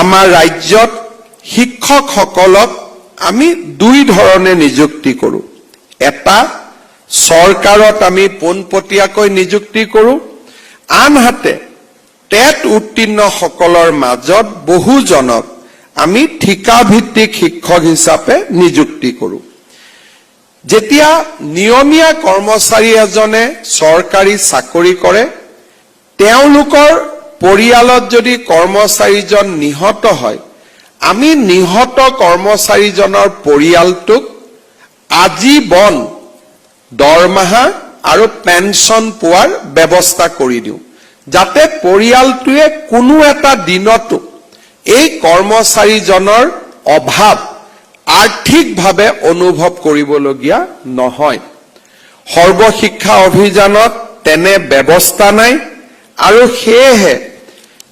আমাৰ ৰাজ্যত শিক্ষকসকলক আমি দুই ধৰণে নিযুক্তি কৰোঁ। এটা চৰকাৰত আমি পোনপটীয়াকৈ নিযুক্তি কৰোঁ, আনহাতে টেট উত্তীৰ্ণসকলৰ মাজত বহুজনক আমি ঠিকাভিত্তিক শিক্ষক হিচাপে নিযুক্তি কৰোঁ। যেতিয়া নিয়মীয়া কৰ্মচাৰী এজনে চৰকাৰী চাকৰি কৰে, তেওঁলোকৰ পৰিয়ালত যদি কৰ্মচাৰীজন নিহত হয়, আমি নিহত কৰ্মচাৰীজনৰ পৰিয়ালটোক আজীৱন দৰমহা আৰু পেঞ্চন পোৱাৰ ব্যৱস্থা কৰি দিওঁ, যাতে পৰিয়ালটোৱে কোনো এটা দিনতো এই কৰ্মচাৰীজনৰ অভাৱ আৰ্থিকভাৱে অনুভৱ কৰিবলগীয়া নহয়। সৰ্বশিক্ষা অভিযানত তেনে ব্যৱস্থা নাই, আৰু সেয়েহে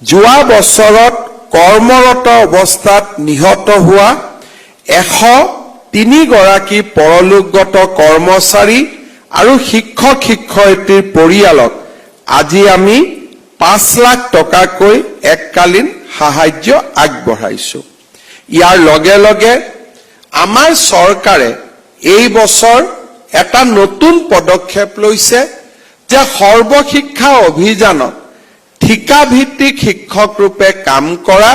যোৱা বছৰত কৰ্মৰত অৱস্থাত নিহত হোৱা 103 গৰাকী পৰলোকগত কৰ্মচাৰী আৰু শিক্ষক শিক্ষয়িত্ৰীৰ পৰিয়ালক আজি আমি 5 লাখ টকাকৈ এককালীন সাহায্য আগবঢ়াইছো। ইয়াৰ লগে লগে আমাৰ চৰকাৰে এই বছৰ এটা নতুন পদক্ষেপ লৈছে যে সৰ্বশিক্ষা অভিযানত ঠিকাভিত্তিক শিক্ষক ৰূপে কাম কৰা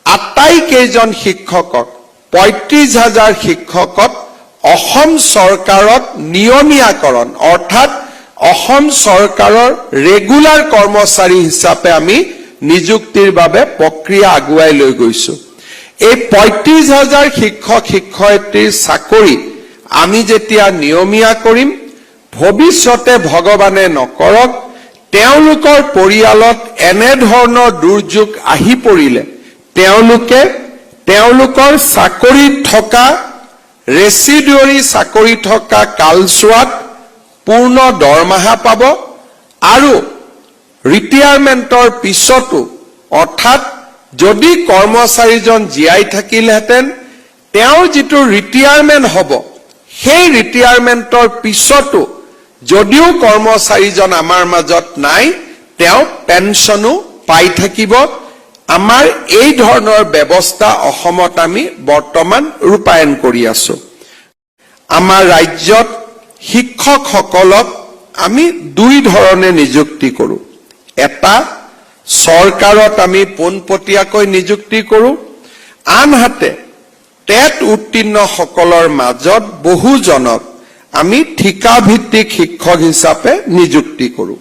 আটাইকেইজন শিক্ষকক 35,000 শিক্ষকক অসম চৰকাৰত নিয়মীয়াকৰণ অৰ্থাৎ অসম চৰকাৰৰ ৰেগুলাৰ কৰ্মচাৰী হিচাপে আমি নিযুক্তিৰ বাবে প্ৰক্ৰিয়া আগুৱাই লৈ গৈছো। এই 35,000 শিক্ষক শিক্ষয়িত্ৰীৰ চাকৰি আমি যেতিয়া নিয়মীয়া কৰিম, ভৱিষ্যতে ভগৱানে নকৰক তেওঁলোকৰ পৰিয়ালত এনেধৰণৰ দুৰ্যোগ আহি পৰিলে তেওঁলোকে তেওঁলোকৰ চাকৰিত থকা ৰেচিডিউৰী চাকৰি থকা কালছোৱাত পূৰ্ণ দৰমহা পাব, আৰু ৰিটায়াৰমেণ্টৰ পিছতো অৰ্থাৎ যদি কৰ্মচাৰীজন জীয়াই থাকিলহেঁতেন তেওঁৰ যিটো ৰিটায়াৰমেণ্ট হ'ব, সেই ৰিটায়াৰমেণ্টৰ পিছতো যদিও কৰ্মচাৰীজন আমাৰ মাজত নাই, তেওঁ পেঞ্চনো পাই থাকিব। আমাৰ এই ধৰণৰ ব্যৱস্থা অসমত আমি বৰ্তমান ৰূপায়ণ কৰি আছো। আমাৰ ৰাজ্যত শিক্ষকসকলক আমি দুই ধৰণে নিযুক্তি কৰোঁ। এটা চৰকাৰত আমি পোনপটীয়াকৈ নিযুক্তি কৰোঁ, আনহাতে টেট উত্তীৰ্ণসকলৰ মাজত বহুজনক আমি ঠিকাভিত্তিক শিক্ষক হিচাপে নিযুক্তি কৰোঁ।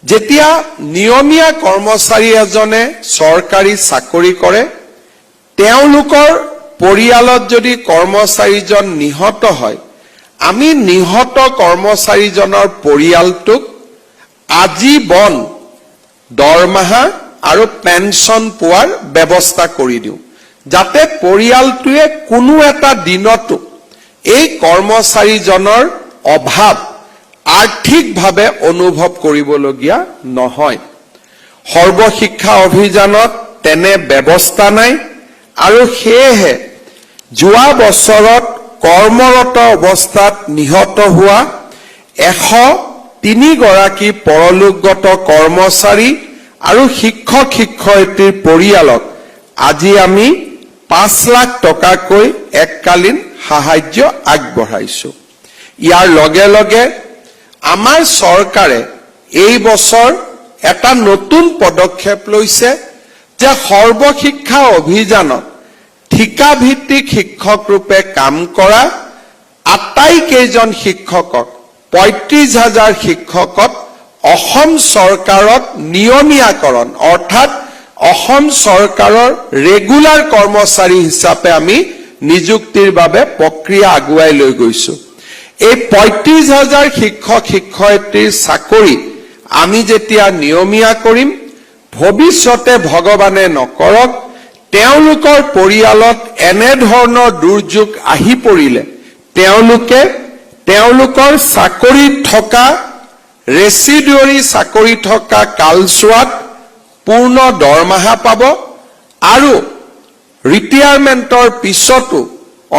যেতিয়া নিয়মীয়া কৰ্মচাৰী এজনে চৰকাৰী চাকৰি কৰে, তেওঁলোকৰ পৰিয়ালত যদি কৰ্মচাৰীজন নিহত হয়, আমি নিহত কৰ্মচাৰীজনৰ পৰিয়ালটোক আজীৱন দৰমহা আৰু পেঞ্চন পোৱাৰ ব্যৱস্থা কৰি দিওঁ, যাতে পৰিয়ালটোৱে কোনো এটা দিনতো এই কৰ্মচাৰীজনৰ অভাৱ আৰ্থিকভাৱে অনুভৱ কৰিবলগীয়া নহয়। সৰ্বশিক্ষা অভিযানত তেনে ব্যৱস্থা নাই, আৰু সেয়েহে যোৱা বছৰত কৰ্মৰত অৱস্থাত নিহত হোৱা 103 গৰাকী পৰলোকগত কৰ্মচাৰী আৰু শিক্ষক শিক্ষয়িত্ৰীৰ পৰিয়ালক আজি আমি 5 লাখ টকাকৈ এককালীন সাহায্য আগবঢ়াইছো। ইয়াৰ লগে লগে আমাৰ চৰকাৰে এই বছৰ এটা নতুন পদক্ষেপ লৈছে যে সৰ্বশিক্ষা অভিযানত ঠিকাভিত্তিক শিক্ষক ৰূপে কাম কৰা আটাইকেইজন শিক্ষকক 35,000 শিক্ষকক অসম চৰকাৰত নিয়মীয়াকৰণ অৰ্থাৎ অসম চৰকাৰৰ ৰেগুলাৰ কৰ্মচাৰী হিচাপে আমি নিযুক্তিৰ বাবে প্ৰক্ৰিয়া আগুৱাই লৈ গৈছো। এই 35,000 শিক্ষক শিক্ষয়িত্ৰীৰ চাকৰি আমি যেতিয়া নিয়মীয়া কৰিম, ভৱিষ্যতে ভগৱানে নকৰক তেওঁলোকৰ পৰিয়ালত এনেধৰণৰ দুৰ্যোগ আহি পৰিলে তেওঁলোকে তেওঁলোকৰ চাকৰিত থকা ৰেচিডিউৰী চাকৰি থকা কালছোৱাত পূৰ্ণ দৰমহা পাব, আৰু ৰিটায়াৰমেণ্টৰ পিছতো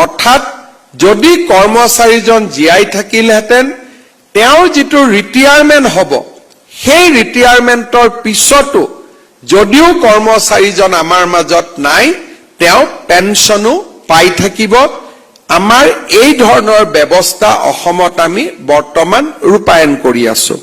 অৰ্থাৎ যদি কৰ্মচাৰীজন জীয়াই থাকিলহেঁতেন তেওঁৰ যিটো ৰিটায়াৰমেণ্ট হ'ব, সেই ৰিটায়াৰমেণ্টৰ পিছতো যদিও কৰ্মচাৰীজন আমাৰ মাজত নাই, তেওঁ পেঞ্চনো পাই থাকিব। আমাৰ এই ধৰণৰ ব্যৱস্থা অসমত আমি বৰ্তমান ৰূপায়ণ কৰি আছো।